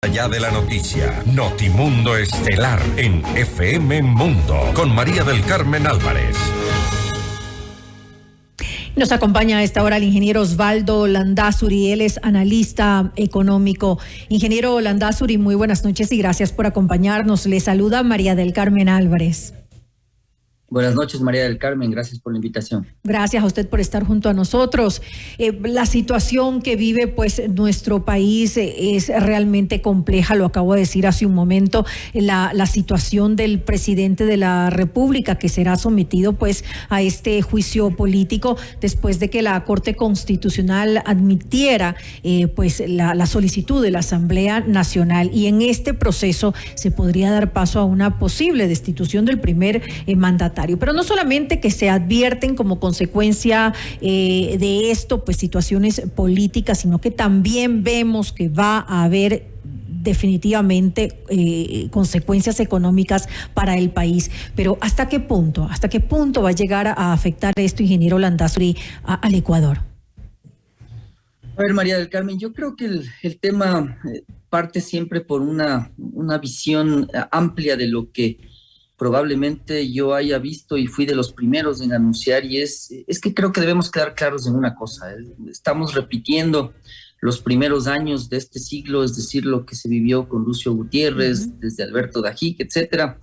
Allá de la noticia, Notimundo Estelar en FM Mundo, con María del Carmen Álvarez. Nos acompaña a esta hora el ingeniero Osvaldo Landázuri, él es analista económico. Ingeniero Landázuri, muy buenas noches y gracias por acompañarnos. Le saluda María del Carmen Álvarez. Buenas noches, María del Carmen. Gracias por la invitación. Gracias a usted por estar junto a nosotros. La situación que vive pues nuestro país es realmente compleja, lo acabo de decir hace un momento. La situación del presidente de la República, que será sometido pues a este juicio político después de que la Corte Constitucional admitiera pues la solicitud de la Asamblea Nacional, y en este proceso se podría dar paso a una posible destitución del primer mandatario. Pero no solamente que se advierten como consecuencia de esto pues situaciones políticas, sino que también vemos que va a haber definitivamente consecuencias económicas para el país. Pero ¿hasta qué punto va a llegar a afectar esto, ingeniero Landázuri, al Ecuador? A ver, María del Carmen, yo creo que el tema parte siempre por una visión amplia de lo que probablemente yo haya visto y fui de los primeros en anunciar, y es que creo que debemos quedar claros en una cosa. Estamos repitiendo los primeros años de este siglo, es decir, lo que se vivió con Lucio Gutiérrez, desde Alberto Dajic, etcétera.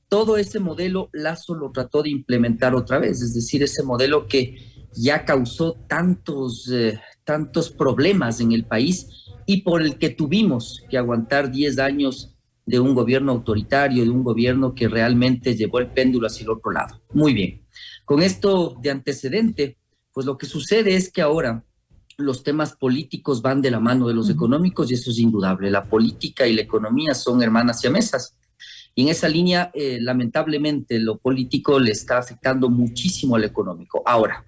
Todo ese modelo Lasso lo trató de implementar otra vez, es decir, ese modelo que ya causó tantos problemas en el país y por el que tuvimos que aguantar 10 años de un gobierno autoritario, de un gobierno que realmente llevó el péndulo hacia el otro lado. Muy bien. Con esto de antecedente, pues lo que sucede es que ahora los temas políticos van de la mano de los económicos, y eso es indudable. La política y la economía son hermanas siamesas. Y en esa línea, lamentablemente, lo político le está afectando muchísimo al económico. Ahora,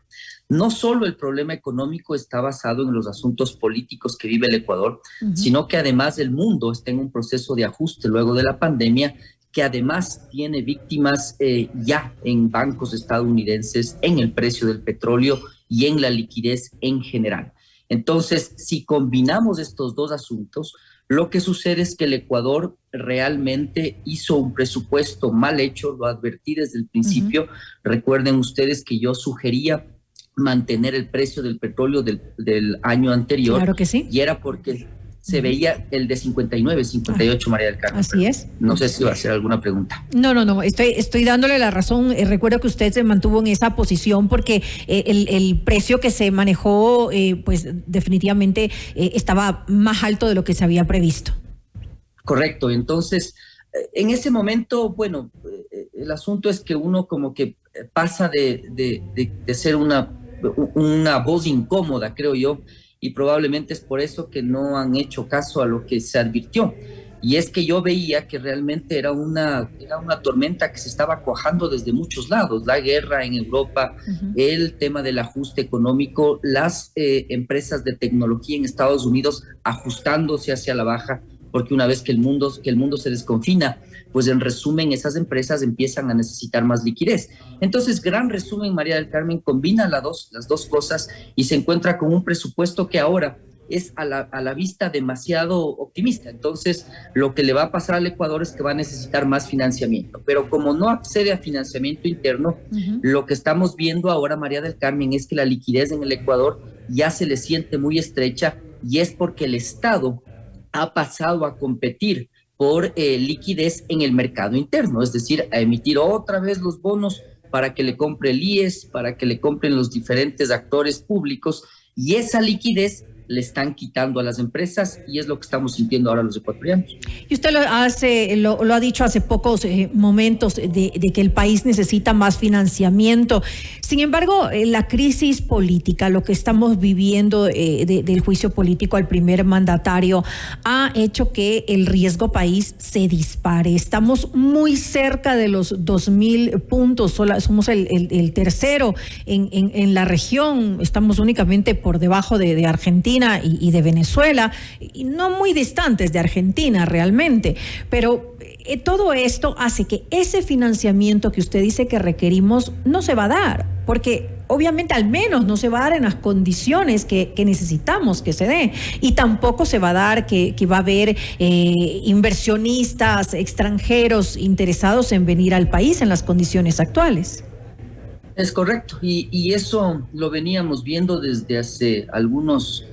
no solo el problema económico está basado en los asuntos políticos que vive el Ecuador, sino que además el mundo está en un proceso de ajuste luego de la pandemia, que además tiene víctimas ya en bancos estadounidenses, en el precio del petróleo y en la liquidez en general. Entonces, si combinamos estos dos asuntos, lo que sucede es que el Ecuador realmente hizo un presupuesto mal hecho, lo advertí desde el principio. Recuerden ustedes que yo sugería mantener el precio del petróleo del año anterior. Claro que sí. Y era porque se veía el de 59, 58, María del Carmen. Así es. No sé si va a hacer alguna pregunta. No, estoy dándole la razón. Recuerdo que usted se mantuvo en esa posición porque el precio que se manejó, pues definitivamente estaba más alto de lo que se había previsto. Correcto. Entonces, en ese momento, bueno, el asunto es que uno como que pasa de ser una voz incómoda, creo yo, y probablemente es por eso que no han hecho caso a lo que se advirtió. Y es que yo veía que realmente era una tormenta que se estaba cuajando desde muchos lados: la guerra en Europa, el tema del ajuste económico, las empresas de tecnología en Estados Unidos ajustándose hacia la baja, porque una vez que el mundo se desconfina, pues en resumen esas empresas empiezan a necesitar más liquidez. Entonces, gran resumen, María del Carmen, combina las dos cosas y se encuentra con un presupuesto que ahora es a la vista demasiado optimista. Entonces, lo que le va a pasar al Ecuador es que va a necesitar más financiamiento. Pero como no accede a financiamiento interno, lo que estamos viendo ahora, María del Carmen, es que la liquidez en el Ecuador ya se le siente muy estrecha, y es porque el Estado ha pasado a competir por liquidez en el mercado interno, es decir, a emitir otra vez los bonos para que le compre el IES, para que le compren los diferentes actores públicos, y esa liquidez le están quitando a las empresas, y es lo que estamos sintiendo ahora los ecuatorianos. Y usted lo ha dicho hace pocos momentos de que el país necesita más financiamiento. Sin embargo, la crisis política, lo que estamos viviendo del juicio político al primer mandatario, ha hecho que el riesgo país se dispare. Estamos muy cerca de los 2.000 puntos, somos el tercero en la región, estamos únicamente por debajo de Argentina y de Venezuela, y no muy distantes de Argentina realmente, pero todo esto hace que ese financiamiento que usted dice que requerimos no se va a dar, porque obviamente al menos no se va a dar en las condiciones que necesitamos que se dé, y tampoco se va a dar que va a haber inversionistas extranjeros interesados en venir al país en las condiciones actuales. Es correcto, y eso lo veníamos viendo desde hace algunos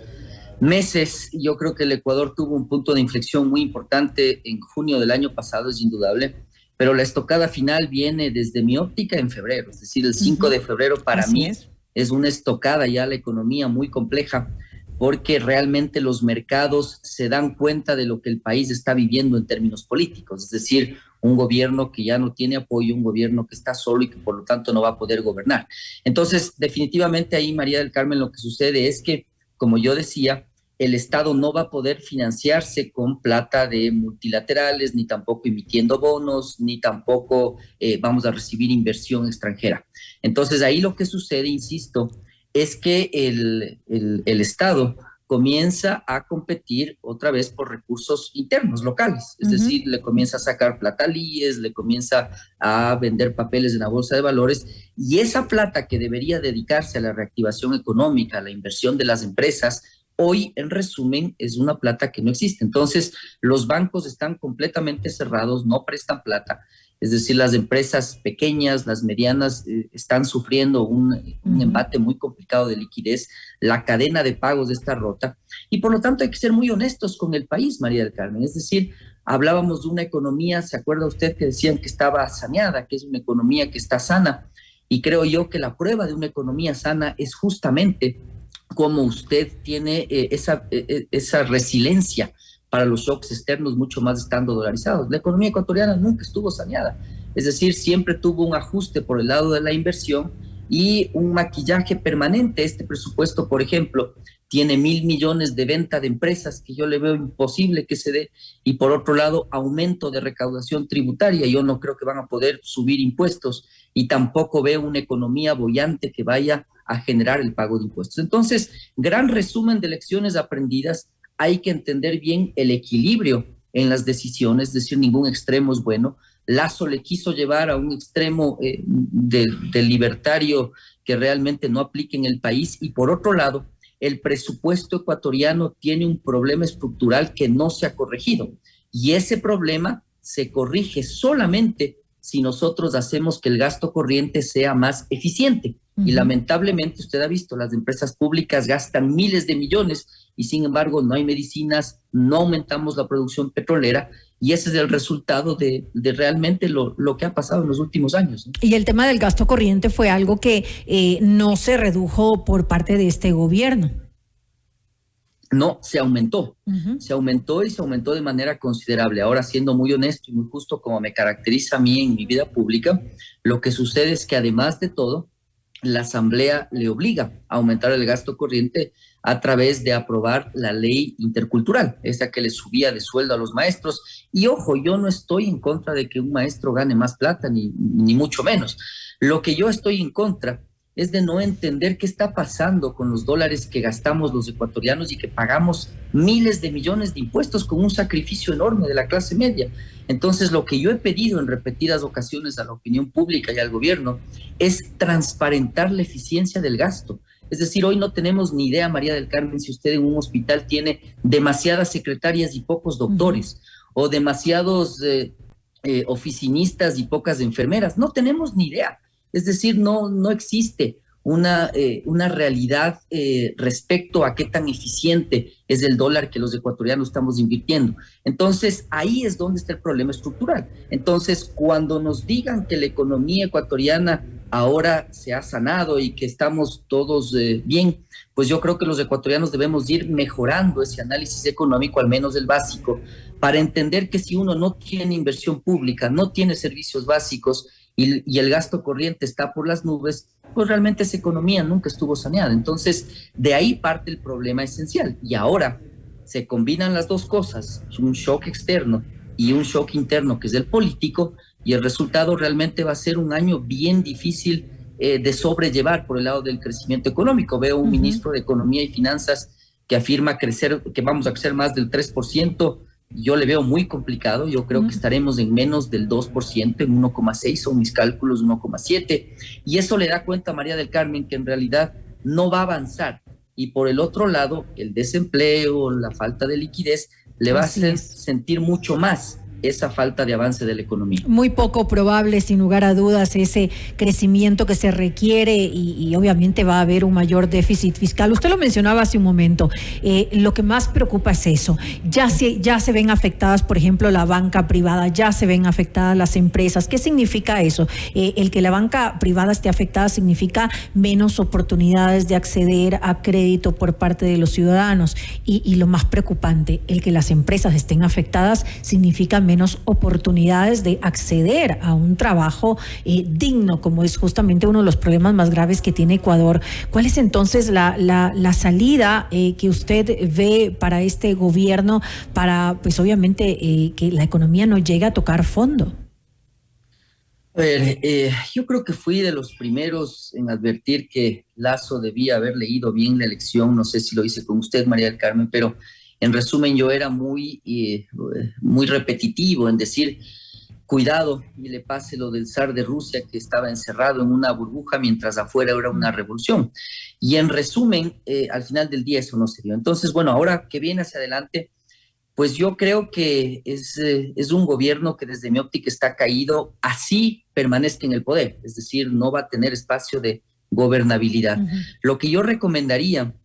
meses. Yo creo que el Ecuador tuvo un punto de inflexión muy importante en junio del año pasado, es indudable, pero la estocada final viene desde mi óptica en febrero, es decir, el 5 de febrero para mí es una estocada ya a la economía muy compleja, porque realmente los mercados se dan cuenta de lo que el país está viviendo en términos políticos, es decir, un gobierno que ya no tiene apoyo, un gobierno que está solo y que por lo tanto no va a poder gobernar. Entonces, definitivamente ahí, María del Carmen, lo que sucede es que, como yo decía, el Estado no va a poder financiarse con plata de multilaterales, ni tampoco emitiendo bonos, ni tampoco vamos a recibir inversión extranjera. Entonces ahí lo que sucede, insisto, es que el Estado comienza a competir otra vez por recursos internos, locales. Es decir, le comienza a sacar plata al IES, le comienza a vender papeles en la bolsa de valores, y esa plata que debería dedicarse a la reactivación económica, a la inversión de las empresas, hoy, en resumen, es una plata que no existe. Entonces, los bancos están completamente cerrados, no prestan plata. Es decir, las empresas pequeñas, las medianas, están sufriendo un embate muy complicado de liquidez. La cadena de pagos está rota. Y por lo tanto hay que ser muy honestos con el país, María del Carmen. Es decir, hablábamos de una economía, ¿se acuerda usted que decían que estaba saneada, que es una economía que está sana? Y creo yo que la prueba de una economía sana es justamente cómo usted tiene esa resiliencia para los shocks externos, mucho más estando dolarizados. La economía ecuatoriana nunca estuvo saneada, es decir, siempre tuvo un ajuste por el lado de la inversión y un maquillaje permanente. Este presupuesto, por ejemplo, tiene 1.000 millones de venta de empresas, que yo le veo imposible que se dé, y por otro lado, aumento de recaudación tributaria. Yo no creo que van a poder subir impuestos, y tampoco veo una economía boyante que vaya a generar el pago de impuestos. Entonces, gran resumen de lecciones aprendidas. Hay que entender bien el equilibrio en las decisiones, es decir, ningún extremo es bueno. Lazo le quiso llevar a un extremo del libertario que realmente no aplica en el país, y por otro lado, el presupuesto ecuatoriano tiene un problema estructural que no se ha corregido, y ese problema se corrige solamente si nosotros hacemos que el gasto corriente sea más eficiente. Y lamentablemente usted ha visto, las empresas públicas gastan miles de millones y sin embargo no hay medicinas, no aumentamos la producción petrolera, y ese es el resultado de realmente lo que ha pasado en los últimos años, ¿no? Y el tema del gasto corriente fue algo que no se redujo por parte de este gobierno. No, se aumentó. Se aumentó, y se aumentó de manera considerable. Ahora, siendo muy honesto y muy justo, como me caracteriza a mí en mi vida pública, lo que sucede es que además de todo, la Asamblea le obliga a aumentar el gasto corriente a través de aprobar la ley intercultural, esa que le subía de sueldo a los maestros. Y ojo, yo no estoy en contra de que un maestro gane más plata, ni mucho menos. Lo que yo estoy en contra es de no entender qué está pasando con los dólares que gastamos los ecuatorianos y que pagamos miles de millones de impuestos con un sacrificio enorme de la clase media. Entonces, lo que yo he pedido en repetidas ocasiones a la opinión pública y al gobierno es transparentar la eficiencia del gasto. Es decir, hoy no tenemos ni idea, María del Carmen, si usted en un hospital tiene demasiadas secretarias y pocos doctores, o demasiados oficinistas y pocas enfermeras. No tenemos ni idea. Es decir, no existe una realidad respecto a qué tan eficiente es el dólar que los ecuatorianos estamos invirtiendo. Entonces, ahí es donde está el problema estructural. Entonces, cuando nos digan que la economía ecuatoriana ahora se ha sanado y que estamos todos bien, pues yo creo que los ecuatorianos debemos ir mejorando ese análisis económico, al menos el básico, para entender que si uno no tiene inversión pública, no tiene servicios básicos, y el gasto corriente está por las nubes, pues realmente esa economía nunca estuvo saneada. Entonces, de ahí parte el problema esencial. Y ahora se combinan las dos cosas, un shock externo y un shock interno, que es el político, y el resultado realmente va a ser un año bien difícil de sobrellevar por el lado del crecimiento económico. Veo un ministro de Economía y Finanzas que afirma que vamos a crecer más del 3%, yo le veo muy complicado. Yo creo que estaremos en menos del 2%, en 1,6, son mis cálculos, 1,7. Y eso le da cuenta a María del Carmen que en realidad no va a avanzar. Y por el otro lado, el desempleo, la falta de liquidez, le va a hacer sentir mucho más esa falta de avance de la economía. Muy poco probable, sin lugar a dudas, ese crecimiento que se requiere y obviamente va a haber un mayor déficit fiscal. Usted lo mencionaba hace un momento, lo que más preocupa es eso. Ya se ven afectadas, por ejemplo, la banca privada, ya se ven afectadas las empresas. ¿Qué significa eso? El que la banca privada esté afectada significa menos oportunidades de acceder a crédito por parte de los ciudadanos. Y lo más preocupante, el que las empresas estén afectadas significa menos oportunidades de acceder a un trabajo digno, como es justamente uno de los problemas más graves que tiene Ecuador. ¿Cuál es entonces la salida que usted ve para este gobierno para, pues obviamente, que la economía no llegue a tocar fondo? A ver, yo creo que fui de los primeros en advertir que Lasso debía haber leído bien la elección. No sé si lo hice con usted, María del Carmen, pero en resumen, yo era muy repetitivo en decir, cuidado y le pase lo del zar de Rusia que estaba encerrado en una burbuja mientras afuera era una revolución. Y en resumen, al final del día eso no se dio. Entonces, bueno, ahora que viene hacia adelante, pues yo creo que es un gobierno que desde mi óptica está caído, así permanezca en el poder. Es decir, no va a tener espacio de gobernabilidad. Lo que yo recomendaría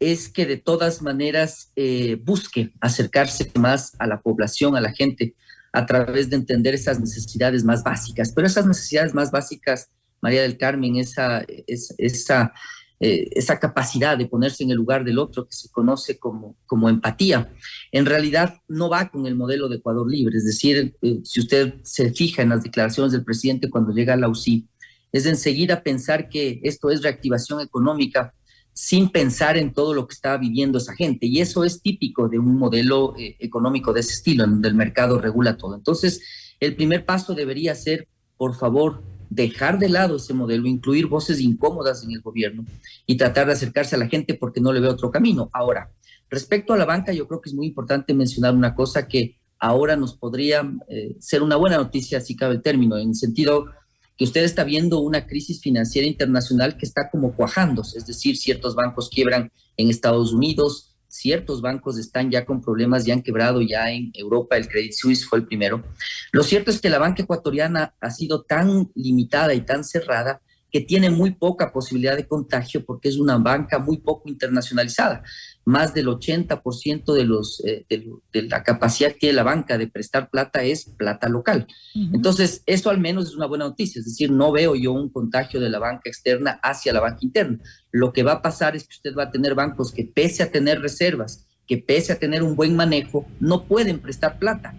es que de todas maneras busque acercarse más a la población, a la gente, a través de entender esas necesidades más básicas. Pero esas necesidades más básicas, María del Carmen, esa capacidad de ponerse en el lugar del otro, que se conoce como empatía, en realidad no va con el modelo de Ecuador Libre. Es decir, si usted se fija en las declaraciones del presidente cuando llega a la UCI, es enseguida pensar que esto es reactivación económica, sin pensar en todo lo que está viviendo esa gente. Y eso es típico de un modelo económico de ese estilo, en donde el mercado regula todo. Entonces, el primer paso debería ser, por favor, dejar de lado ese modelo, incluir voces incómodas en el gobierno y tratar de acercarse a la gente porque no le ve otro camino. Ahora, respecto a la banca, yo creo que es muy importante mencionar una cosa que ahora nos podría ser una buena noticia, si cabe el término, en el sentido que usted está viendo una crisis financiera internacional que está como cuajándose, es decir, ciertos bancos quiebran en Estados Unidos, ciertos bancos están ya con problemas, ya han quebrado ya en Europa, el Credit Suisse fue el primero. Lo cierto es que la banca ecuatoriana ha sido tan limitada y tan cerrada que tiene muy poca posibilidad de contagio porque es una banca muy poco internacionalizada. Más del 80% de la capacidad que tiene la banca de prestar plata es plata local. Entonces, eso al menos es una buena noticia. Es decir, no veo yo un contagio de la banca externa hacia la banca interna. Lo que va a pasar es que usted va a tener bancos que pese a tener reservas, que pese a tener un buen manejo, no pueden prestar plata.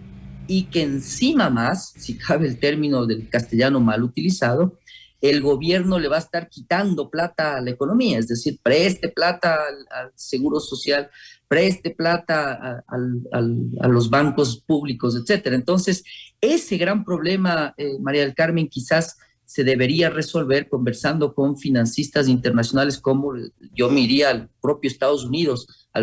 Y que encima más, si cabe el término del castellano mal utilizado, el gobierno le va a estar quitando plata a la economía, es decir, preste plata al Seguro Social, preste plata a los bancos públicos, etcétera. Entonces, ese gran problema, María del Carmen, quizás se debería resolver conversando con financistas internacionales, como yo me iría al propio Estados Unidos, a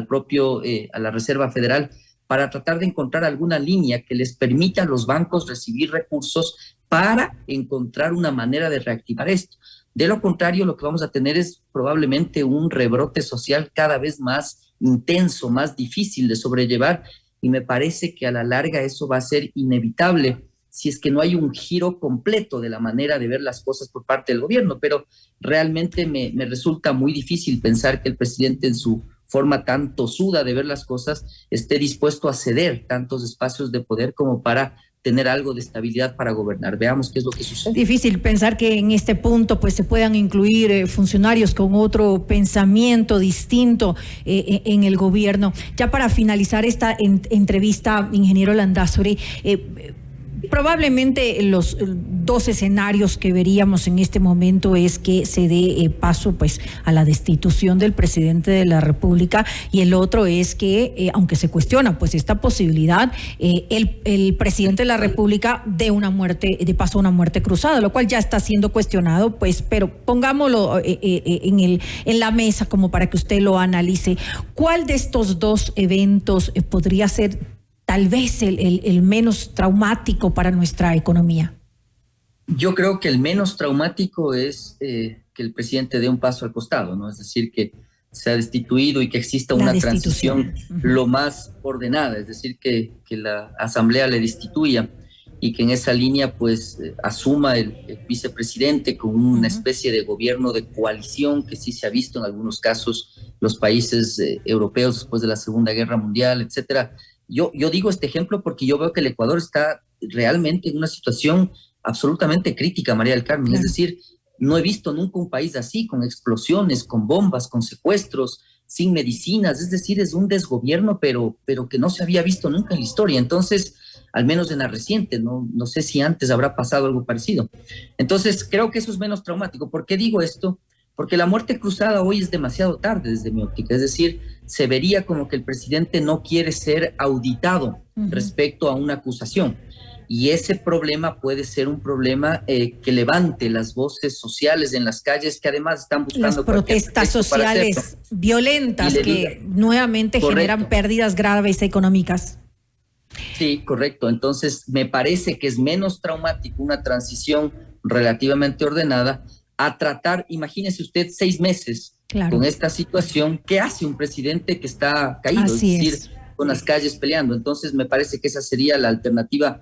la Reserva Federal, para tratar de encontrar alguna línea que les permita a los bancos recibir recursos para encontrar una manera de reactivar esto. De lo contrario, lo que vamos a tener es probablemente un rebrote social cada vez más intenso, más difícil de sobrellevar, y me parece que a la larga eso va a ser inevitable si es que no hay un giro completo de la manera de ver las cosas por parte del gobierno. Pero realmente me resulta muy difícil pensar que el presidente, en su forma tan tosuda de ver las cosas, esté dispuesto a ceder tantos espacios de poder como para tener algo de estabilidad para gobernar. Veamos qué es lo que sucede. Difícil pensar que en este punto pues se puedan incluir funcionarios con otro pensamiento distinto en el gobierno. Ya para finalizar esta entrevista, ingeniero Landázuri, probablemente los dos escenarios que veríamos en este momento es que se dé paso pues a la destitución del presidente de la República, y el otro es que, aunque se cuestiona pues esta posibilidad, el presidente de la República dé paso a una muerte cruzada, lo cual ya está siendo cuestionado, pues, pero pongámoslo en la mesa como para que usted lo analice. ¿Cuál de estos dos eventos podría ser tal vez el menos traumático para nuestra economía? Yo creo que el menos traumático es que el presidente dé un paso al costado, ¿no? Es decir, que sea destituido y que exista una transición lo más ordenada, es decir, que la Asamblea le destituya y que en esa línea pues asuma el vicepresidente con una especie de gobierno de coalición que sí se ha visto en algunos casos los países europeos después de la Segunda Guerra Mundial, etcétera. Yo digo este ejemplo porque yo veo que el Ecuador está realmente en una situación absolutamente crítica, María del Carmen. Claro. Es decir, no he visto nunca un país así, con explosiones, con bombas, con secuestros, sin medicinas. Es decir, es un desgobierno, pero que no se había visto nunca en la historia. Entonces, al menos en la reciente, no sé si antes habrá pasado algo parecido. Entonces, creo que eso es menos traumático. ¿Por qué digo esto? Porque la muerte cruzada hoy es demasiado tarde desde mi óptica. Es decir, se vería como que el presidente no quiere ser auditado respecto a una acusación. Y ese problema puede ser un problema que levante las voces sociales en las calles, que además están buscando... Las protestas sociales violentas que nuevamente generan pérdidas graves económicas. Sí, correcto. Entonces, me parece que es menos traumático una transición relativamente ordenada a tratar, imagínese usted, 6 meses con esta situación. ¿Qué hace un presidente que está caído? Así es decir, con las calles peleando. Entonces, me parece que esa sería la alternativa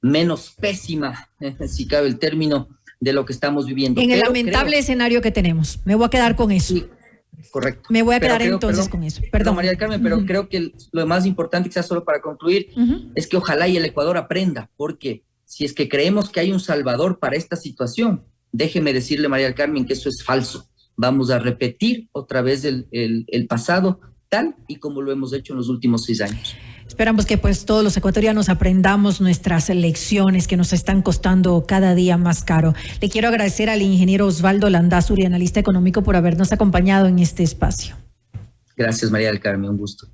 menos pésima, si cabe el término, de lo que estamos viviendo. En el lamentable escenario que tenemos. Me voy a quedar con eso. Sí, correcto. Me voy a quedar entonces con eso. Perdón, María del Carmen, pero creo que lo más importante, quizás solo para concluir, es que ojalá y el Ecuador aprenda, porque si es que creemos que hay un salvador para esta situación, déjeme decirle, María del Carmen, que eso es falso. Vamos a repetir otra vez el pasado, tal y como lo hemos hecho en los últimos 6 años. Esperamos que pues todos los ecuatorianos aprendamos nuestras lecciones que nos están costando cada día más caro. Le quiero agradecer al ingeniero Osvaldo Landázuri, analista económico, por habernos acompañado en este espacio. Gracias, María del Carmen, un gusto.